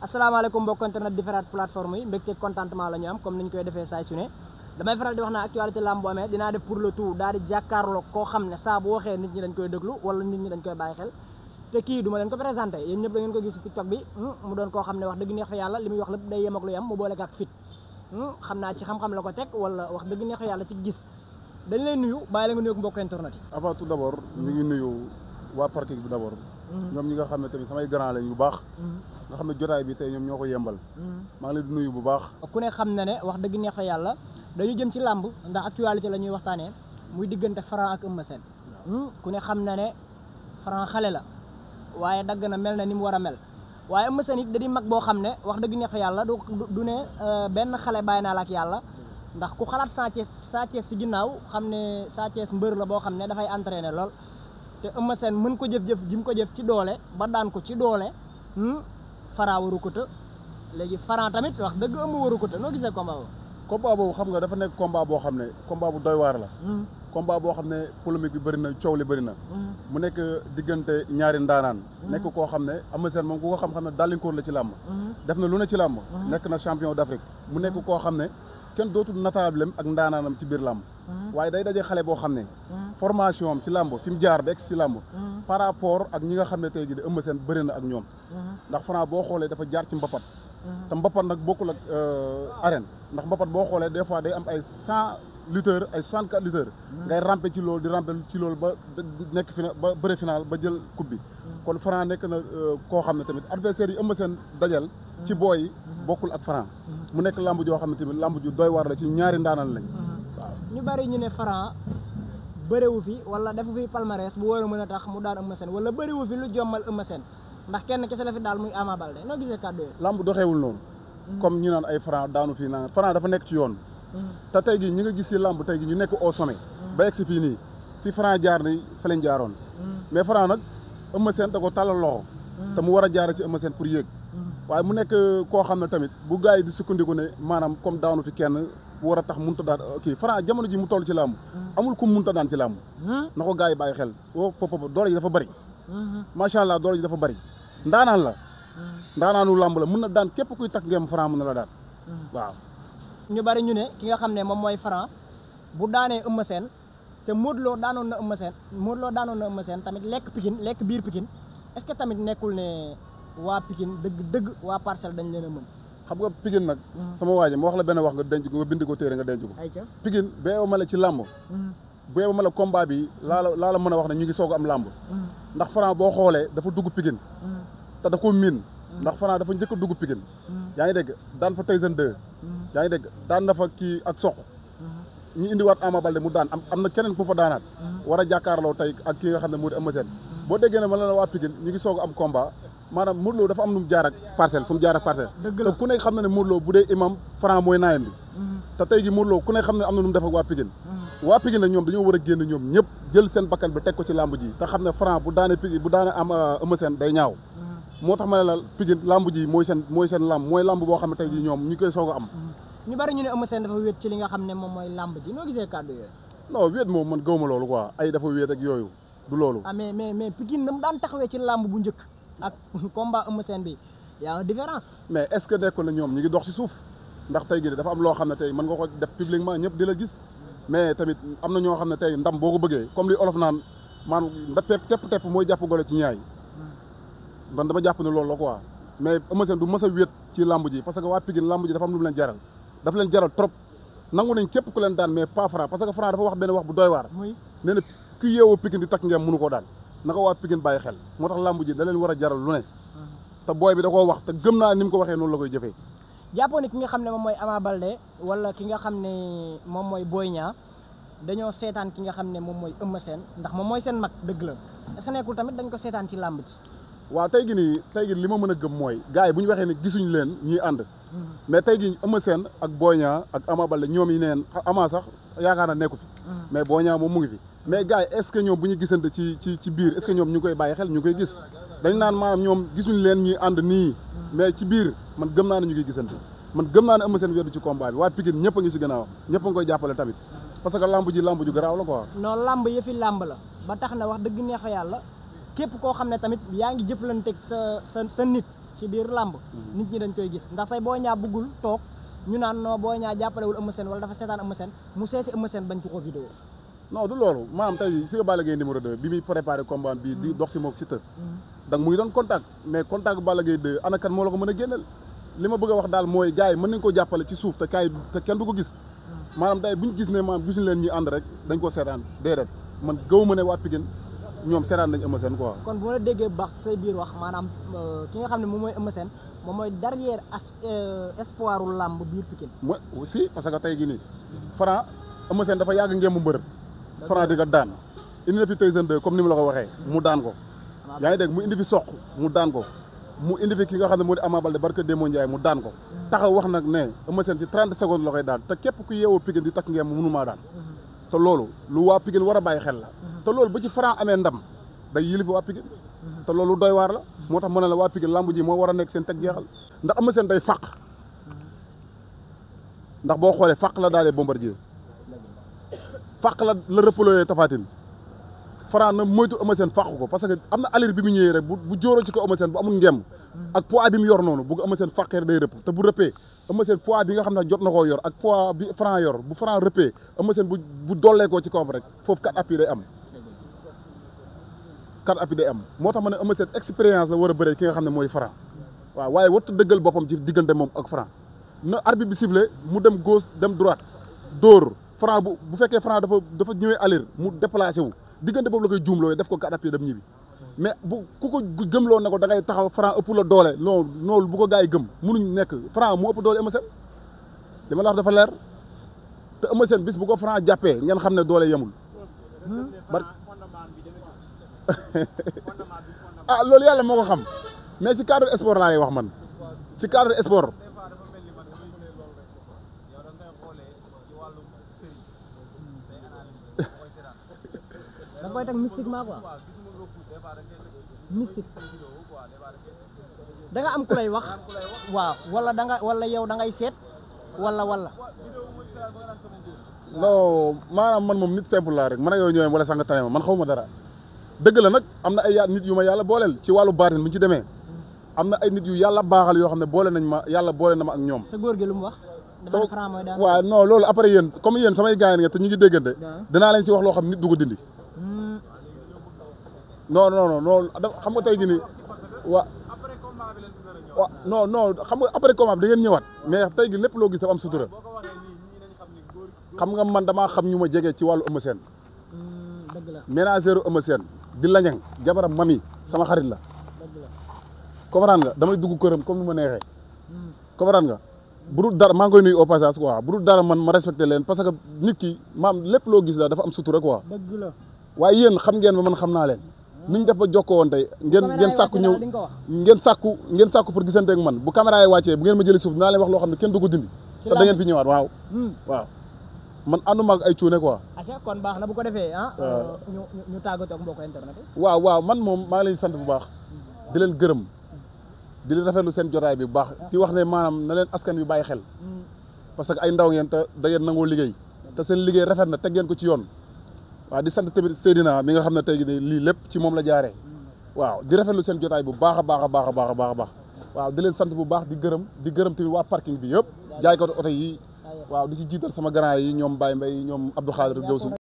asalaamaaleykum mbokk internet différentes plateformes yi mbégte contentement la ñu am comme niñ koy defee saay su ne damay faral di wax naa actualité lamb bu amee dinaa def pour le tout daal di jàkkaarloo koo xam ne saa bu waxee nit ñi dañ koy déglu wala nit ñi dañ koy bàyyi xel te kii du ma leen ko présenté yéen ñëpp da ngeen ko gis ci TikTok bi mu doon koo xam ne wax dëgg neex fa yàlla li muy wax lépp day yem ak lu yem mu boole ak fit xam naa ci xam-xam la ko teg wala wax dëgg neex fa yàlla ci gis dañ lay nuyu bàyyi la nga nuyu ak mbokk internet yi. avant tout d'abord ñu ngi nuyu waa parking bi d'abord ñoom ñi nga xam ne tamit samay grand lañ yu baax nga xam ne jotaay bi tey ñoom ñoo ko yembal maa ngi leen di nuyu bu baax. ku ne xam na ne wax dëgg neex fa yàlla dañu jëm ci làmb ndax actualité la ñuy waxtaanee muy diggante Franc ak Eumeu Sène ku ne xam na ne Franc xale la waaye dagg na mel na ni mu war a mel waaye Eumeu Sène it da di mag boo xam ne wax dëgg neex fa yàlla du ne benn xale bàyyi naa la ak yàlla ndax ku xalaat Sa Thiès si ginnaaw xam ne Sa Thiès mbër la boo xam ne dafay entraîner lool te Eumeu Sène mën ko jëf-jëf ji mu ko jëf ci doole ba daan ko ci doole Franc waru ko të léegi Franc tamit wax dëgg Eumeu waru ko të noo gisee combat boobu. combat boobu xam nga dafa nekk combat boo xam ne combat bu doy waar la. combat boo xam ne polémique bi bëri na coow li bëri na. mu nekk diggante ñaari ndaanaan. nekk koo xam ne Eumeu Sène moom ku ko xam-xam ne dàllinkoor la ci làmb. def na lu ne ci làmb. nekk na champion d'Afrique. mu nekk koo xam ne kenn dootul nataablem ak ndaanaanam ci biir làmb. waaye day daje xale boo xam ne. formation am ci làmb fi mu jaar ba egg ci làmb. par rapport ak ñi nga xam ne tey jii de Eumeu Sène bëri na ak ñoom. ndax Franc boo xoolee dafa jaar ci mbapat. te mbapat nag bokkul ak arène ndax mbapat boo xoolee des fois day am ay 100 lutteurs ay 64 lutteurs. ngay ramper ci loolu di ramper ci loolu ba nekk final ba bëre final ba jël coupe bi. kon Franc nekk na koo xam ne tamit adversaire yi Eumeu Sène dajal. ci booy yi bokkul ak Franc. mu nekk lamb joo xam ne tamit lamb ju doy war la ci ñaari ndaanaan lañ. waaw ñu bari ñu ne Franc bërewu fi wala defu fi palmarès bu war a mën a tax mu daan Eumeu Sène wala bërewu fi lu jommal Eumeu Sène ndax kenn kese la fi daal muy Ama Baldé noo gisee kàddu yooyu. lamb doxeewul noonu. comme ñu naan ay Franc daanu fii naan Franc dafa nekk ci yoon. te tey gi ñi nga gis si lamb tey gi ñu nekk au sommet. ba egg si fii nii fi Franc jaar ni fa lañ jaaroon. mais Franc nag Eumeu Sène da ko tàllal loxo. te mu war a jaare ci Eumeu Sène pour yéeg. waaye mu nekk koo xam ne tamit bu gars yi di sukkandiku ne maanaam comme daanu fi kenn war a tax mënut a daan kii Franc jamono ji mu toll ci làmb amul ku mënut a daan ci làmb na ko gars yi bàyyi xel doole ji dafa bëri macha allah doole ji dafa bëri ndaanaan la ndaanaanu làmb la mun na daan képp kuy takk ngeen Franc mën na la daan waaw ñu bari ñu ne ki nga xam ne moom mooy Franc bu daanee Eumeu Sène te Modou Lo daanoon na Eumeu Sène tamit lekk Pikine lekk biir Pikine est-ce que tamit nekkul ne waa Pikine dëgg waa Parcelles dañ leen a mën xam nga Pikine nag sama waaji ma wax la benn wax nga denc ko nga bind ko téere nga denc ko Pikine beewa ma la ci làmb beewa ma la combat bi laa la mën a wax ne ñu ngi soog a am làmb ndax Franc boo xoolee dafa dugg Pikine te da ko miin ndax Franc dafa njëkk a dugg Pikine yaa ngi dégg daan fa Tyson 2 yaa ngi dégg daan na fa kii ak soq ñu indiwaat Ama Baldé mu daan am na keneen ku fa daanaat war a jàkkaarloo tey ak kii nga xam ne moo di Eumeu Sène boo déggee ne ma la waa Pikine ñu ngi soog a am combat maanaam Modou Lo dafa am nu mu jaar ak Parcelles fu mu jaar ak Parcelles te ku nekk xam na ne Modou Lo bu dee imam Franc mooy naayam bi te tey gi Modou Lo ku nekk xam ne am na nu mu def ak waa Pikine nag ñoom dañoo war a génn ñoom ñëpp jël seen bakkan bi teg ko ci làmb ji te xam ne Franc bu daane Pikine bu daane am Eumeu Sène day ñaaw moo tax ma ne la Pikine làmb ji mooy seen làmb mooy làmb boo xam ne tey ji ñoom ñu koy soog a am ñu bari ñu ne Eumeu Sène dafa wéet ci li nga xam ne moom mooy làmb ji noo gisee kàddu yooyu non wéet moom man gëwma loolu quoi ay dafa wéet ak yooyu du loolu mais Pikine na mu daan taxawee ci làmb bu njëkk ak combat Eumeu Sène bi y a une différence mais est-ce que nekkul na ñoom ñi ngi dox ci suuf ndax tey gi dafa am loo xam ne tey mën nga ko def publiquement ñëpp di la gis mais tamit am na ñoo xam ne tey ndam boo ko bëggee comme li olof naan maanaam nda tepp mooy jàpp golo ci ñaay man dama jàpp ne loolu la quoi mais Eumeu Sène du mës a wéet ci lamb ji parce que waa Pikine lamb ji dafa am lu mu leen jaral dafa leen jaral trop nangu nañ képp ku leen daan mais pas Franc parce que Franc dafa wax benn wax bu doy waar nee na ki yeewoo Pikine di takk ngeen mënu koo daan naka waa Pikine bàyyi xel moo tax lamb ji da leen war a jaral lu ne te booy bi da koo wax te gëm naa ni mu ko waxee noonu la koy jëfee jàppoo ne ki nga xam ne moom mooy Ama Baldé wala ki nga xam ne moom mooy Boy Niang dañoo seetaan ki nga xam ne moom mooy Eumeu Sène ndax moom mooy seen mag dëgg la est-ce que nekkul tamit dañ ko seetaan ci làmb ji waaw tey gi li ma mën a gëm mooy gars yi bu ñu waxee ne gisuñ leen ñuy ànd mais tey gi Eumeu Sène ak Boy Niang ak Ama Baldé ñoom yi neen Ama sax yaakaar na nekku fi mais Boy Niang moom mu ngi fi mais gars yi est-ce que ñoom bu ñu gisante ci biir est-ce que ñoom ñu ngi koy bàyyi xel ñu ngi koy gis dañ naan maanaam ñoom gisuñ leen ñuy ànd nii mais ci biir man gëm naa ne ñu ngi gisante man gëm naa ne Eumeu Sène weddu ci combat bi waa Pikine ñëpp a ngi si gannaaw ñëpp a ngi koy jàppale tamit parce que lamb ju garaaw la quoi non lamb yëfi lamb la ba tax na wax dëgg neex yàlla képp koo xam ne tamit yaa ngi jëflanteeg sa nit ci biir làmb nit ñi dañ koy gis ndax tey Boy Niang bëggul toog ñu naan non Boy Niang jàppalewul Eumeu Sène wala dafa seetaan Eumeu Sène mu seeti Eumeu Sène bañ ci ko vidéo non du loolu maanaam tey si nga Balla Gaye numéro 2 bi muy préparé combat bii di dox si mook Siteu donc mu ngi doon contact mais contact Balla Gaye 2 ana kan moo la ko mën a génneel li ma bëgg a wax daal mooy gars yi mën nañ ko jàppale ci suuf te kenn du ko gis maanaam tey buñ gis ne maanaam gisuñu leen ñuy ànd rek dañ ko seetaan déedéet man gëw ma ne waa Pikine ñoom seetaan nañ Eumeu Sène quoi. kon bu ma la déggee bu baax say biir wax maanaam ki nga xam ne moom mooy Eumeu Sène moom mooy derrière espoiru làmb biir Pikine. mooy aussi parce que tey jii nii Franc Eumeu Sène dafa yàgg ngembu mbër. Franc di nga daan indi na fi Tyson 2 comme ni mu la ko waxee mu daan ko. yaa ngi dégg mu indi fi soq mu daan ko mu indi fi ki nga xam ne moo di Ama Baldé barke Demba Ndiaye mu daan ko. taxaw wax nag ne Eumeu Sène si 30 secondes la koy daan te képp ku yeewoo Pikine di takk ngeem mënu maa daan. te loolu lu waa Pikine war a bàyyi xel la. te loolu ba ci Franc amee ndam day yilifi waa Pikine te loolu doy waar la moo tax mu ne la waa Pikine lamb ji moo war a nekk seen teg jeexal ndax Eumeu Sène day fàq ndax boo xoolee fàq la daalee Bombardier fàq la rëppalooyee Tapha Tine Franc na moytu Eumeu Sène fàq ko parce que am na alir bi mu ñëwee rek bu jóoroo ci ko Eumeu Sène bu amul ngem ak poids bi mu yor noonu bu ko Eumeu Sène fàqee day rëpp te bu rëppee Eumeu Sène poids bi nga xam ne jot na koo yor ak poids bi Franc yor bu Franc rëppee Eumeu Sène bu dollee koo ci kawam rek foofu 4 appuis day am 4 appuis day am moo tax ma ne Eumeu Sène expérience la war a bëree ki nga xam ne mooy Franc waaw waaye warut dëggal boppam ci diggante moom ak Franc na arbitre bi sifflé mu dem gauche dem droite dóor Franc bu fekkee Franc dafa ñëwee alir mu déplacé wu diggante boobu la koy juumloo def ko 4 appuis dem ñibbi mais bu ku ko gëmloo ne ko da ngay taxaw Franc ëpp la doole loolu bu ko gars yi gëm mënuñ nekk Franc mu ëpp doole Eumeu Sène li ma la wax dafa leer te Eumeu Sène bis bu ko Franc jàppee ngeen xam ne doole yemul ah loolu yàlla moo ko xam mais si cadre sport laa lay wax man si cadre sport da koy teg mystiquement quoi mystique da nga am ku lay wax waaw wala yow da ngay seet wala non maanaam man moom nit simple laa rek man a yow ñëwee wala sanga tane ma man xaw ma dara dëgg la nag am na ay nit yu ma yàlla booleel ci wàllu baatin bu ñu ci demee am na ay nit yu yàlla baaxal yoo xam ne boole nañ ma yàlla boole na ma ak ñoom. sa góor gi lu mu wax. waaw non loolu après yéen comme yéen samay gars yi nga te ñu ngi déggante dinaa leen si wax loo xam nit du ko dindi non xam nga tey jii nii non xam nga après combat bi da ngeen ñëwaat mais tey gi lépp loo gis dafa am sutura xam nga man damaa xam ñu ma jege ci wàllu Eumeu Sène ménagère Eumeu Sène di lañang jabaram mami sama xarit la comprendre nga damay dugg këram comme ni ma neexee comprendre nga bu dul dara maa ngi koy nuyu au passage quoi bu dul dara man ma respecté leen parce que nit ki maam lépp loo gis la dafa am sutura quoi waaye yéen xam ngeen ma man xam naa leen ni ñu def ba jokkoo woon tey ngeen sàkku ñëw ngeen sàkku pour gisante ak man bu caméra yi wàccee bu ngeen ma jëlee suuf dinaa leen wax loo xam ne kenn du ko dindi te da ngeen fi ñëwaat waaw man ànduma ak ay cuune quoi. kon baax na bu ko defee ñu tàggatoo ak mbokku internet. waaw man moom maa ngi leen sant bu baax di leen gërëm di leen rafetlu seen jotaay bi bu baax di wax ne maanaam na leen askan wi bàyyi xel parce que ay ndaw ngeen te da ngeen nangoo liggéey te seen liggéey rafet na teg ngeen ko ci yoon waaw di sant tamit Seydina mi nga xam ne tey jii lii lépp ci moom la jaaree waaw di rafetlu seen jotaay bu baax a baax waaw di leen sant bu baax di gërëm tamit waa parking bi yëpp jaay ko oto yi waaw di ci jiital sama grand yi ñoom Baye Mbaye ñoom Abdou Khadir Diawsou